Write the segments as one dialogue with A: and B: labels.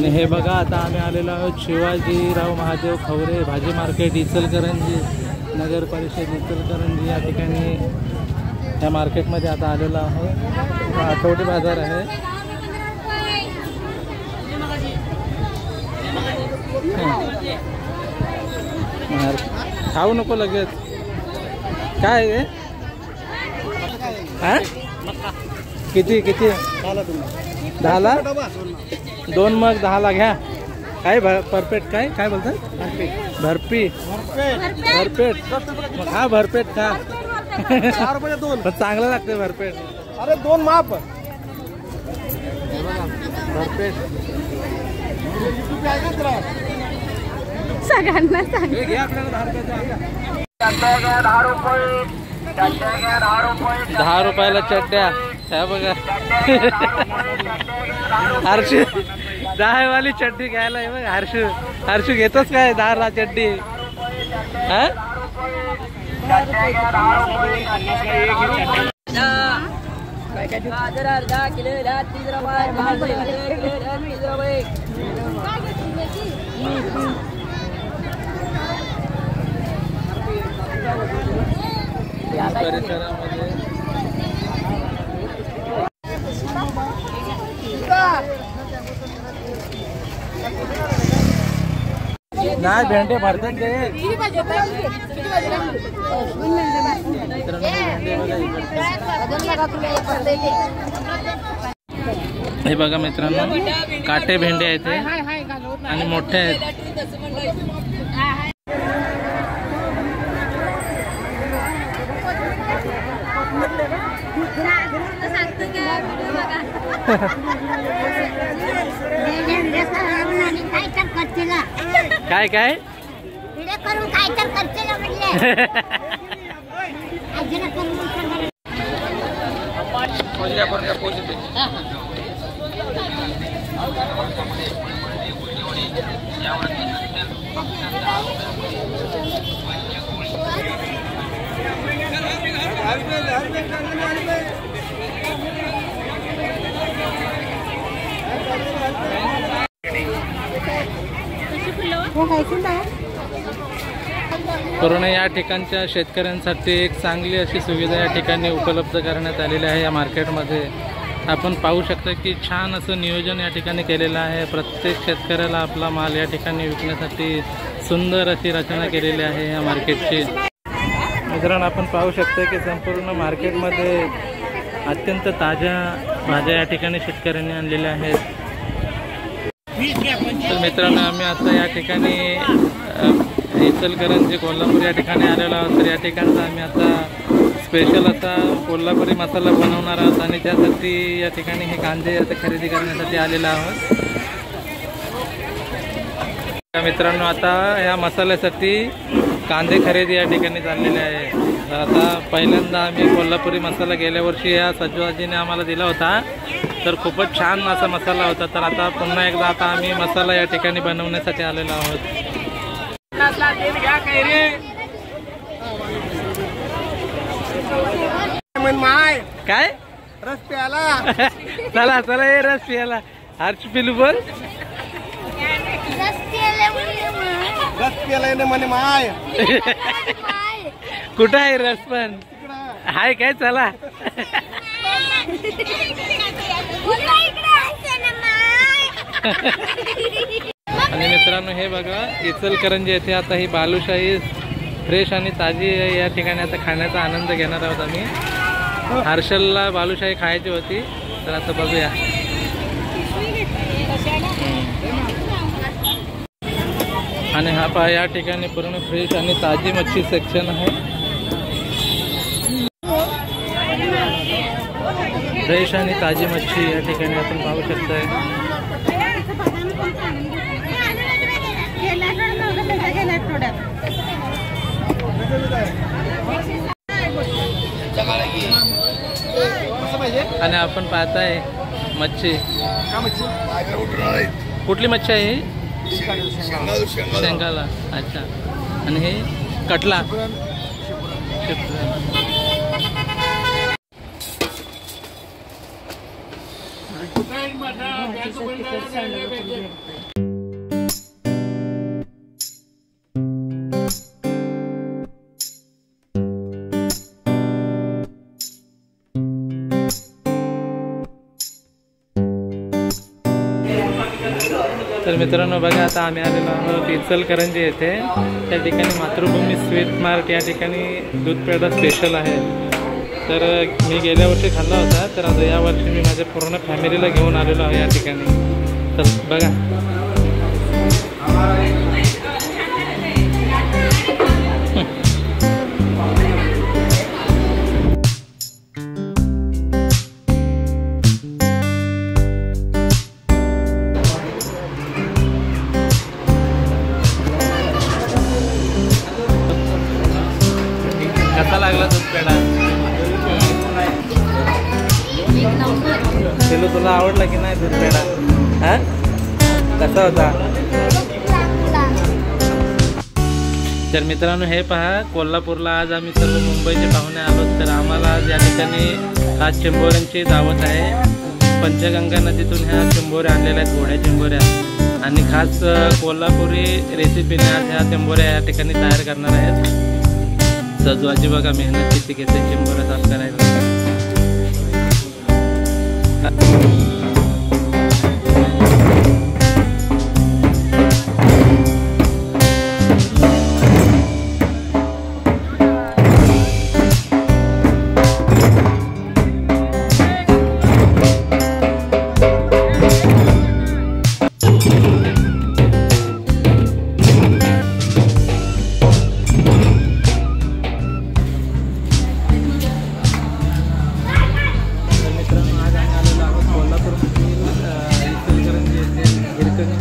A: आणि हे बघा आता आम्ही आलेलो आहोत शिवाजीराव महादेव खवरे भाजी मार्केट इचलकरंजी नगर परिषद इचलकरंजी या ठिकाणी या मार्केटमध्ये आता आलेलो आहोत। आठवडी बाजार आहे। खाऊ नको लगेच। काय आहे किती किती 10ला 2 मग 10ला घ्या। काय परपेट काय काय बोलतात भरपी भरपेट मग हा भरपेट खा 4 रुपये 2 पण चांगलं लागते भरपेट। अरे 2 माप भरपेट
B: सगळ्यांना सांग
A: घे आपल्याला 10 रुपयाला चड्ड्या है बघा। हर्षू 10 वाली चड्डी घ्यायला बघ। हर्षू घेतोस काय 10ला चड्डी हा? परिसरामध्ये नाही भेंडे भरतात ते। हे बघा मित्रांनो काटे भेंडे आहेत आणि मोठे आहेत। काय काय कोरोना या ठिकाणच्या शेतकऱ्यांसाठी एक चांगली अशी सुविधा या ठिकाणी उपलब्ध करण्यात आलेली आहे। या मार्केटमध्ये आपण पाहू शकता की छान असं नियोजन या ठिकाणी केलेलं आहे। प्रत्येक शेतकऱ्याला आपला माल या ठिकाणी विकण्यासाठी सुंदर अशी रचना केलेली आहे या मार्केटची। मित्रांनो आपण पाहू शकता की संपूर्ण मार्केटमध्ये अत्यंत ताज्या भाज्या या ठिकाणी शेतकऱ्यांनी आणलेल्या आहेत। तर मित्रांनो आम्ही आता या ठिकाणी इचलकरंजी कोल्हापूर या ठिकाणी आलेलो आहोत। तर या ठिकाणचा आम्ही आता स्पेशल असा कोल्हापुरी मसाला बनवणार आहोत आणि त्यासाठी या ठिकाणी हे कांदे आता खरेदी करण्यासाठी आलेलो आहोत। मित्रांनो आता या मसाल्यासाठी कांदे खरेदी या ठिकाणी चाललेले आहे। तर आता पहिल्यांदा आम्ही कोल्हापुरी मसाला गेल्या वर्षी या सजवाजीने आम्हाला दिला होता, तर खूपच छान असा मसाला होता। तर आता पुन्हा एकदा आता आम्ही मसाला या ठिकाणी बनवण्यासाठी आलेलो आहोत। काय
C: रस प्याला
A: चला चला हे रस प्याला हर्ष पिलू बोल
C: रस प्याला म्हणे माय
A: कुठं आहे रस पण हाय काय चला। आणि मित्रांनो हे बघा इचलकरंजी येथे आता ही बालुशाही फ्रेश आणि ताजी या ठिकाणी आता खाण्याचा आनंद घेणार आहोत आम्ही। हर्षलला बालुशाही खायची होती तर आता बघूया। आणि हा पहा या ठिकाणी पूर्ण फ्रेश आणि ताजी मच्छी सेक्शन आहे। फ्रेश आणि ताजी मच्छी या ठिकाणी आपण पाहू शकताय। आणि आपण पाहताय मच्छी कुठली मच्छी आहे ही? शेंगाला। अच्छा आणि हे कटला तर मित्रांनो बघा, आता आम्ही आलेलो आहोत इचलकरंजी येथे. त्या ठिकाणी मातृभूमी स्वीट मार्ट या ठिकाणी दूध पेढा स्पेशल आहे. तर मी गेल्या वर्षी खाल्ला होता, तर आता यावर्षी मी माझ्या पूर्ण फॅमिलीला घेऊन आलेलो आहे या ठिकाणी. तर बघा, कसा लागला दूध पेढा? चलो, तुला आवडला की नाही दूध पेढा? हा, कसा होता? तर मित्रांनो हे पहा, कोल्हापूरला आज आम्ही सर्व मुंबईचे पाहुणे आलो. तर आम्हाला आज या ठिकाणी आज चिंबोऱ्यांची दावत आहे. पंचगंगा नदीतून ह्या चिंबोऱ्या आणलेल्या आहेत, गोड्या चिंबोऱ्या. आणि खास कोल्हापुरी रेसिपीने आज ह्या चिंबोऱ्या या ठिकाणी तयार करणार आहेत. सजवाची बघा मेहनत किती घेते चिंबोऱ्या साफ करायला.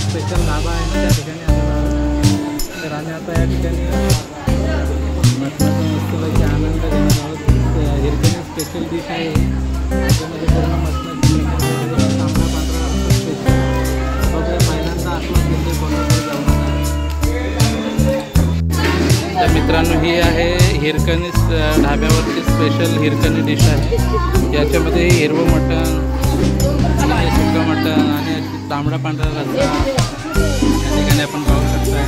A: स्पेशल ढाबा आहे ना, त्या ठिकाणी आलेलो आहोत. तर आम्ही आता या ठिकाणी मटणाचा मस्तपैकी आनंद घेणार आहोत. हिरकणी स्पेशल डिश आहे, त्याच्यामध्ये पूर्ण मटणाची तांबडा पांढरा स्पेशल. बघा, पहिल्यांदा आठवण घेते कोल्हापूर जाऊन. तर मित्रांनो, ही आहे हिरकणी ढाब्यावरची स्पेशल हिरकणी डिश आहे. याच्यामध्ये हिरवं मटण आणि सुकं मटण आणि तांबडा पांढरा रस्सा या ठिकाणी आपण पाहू शकता.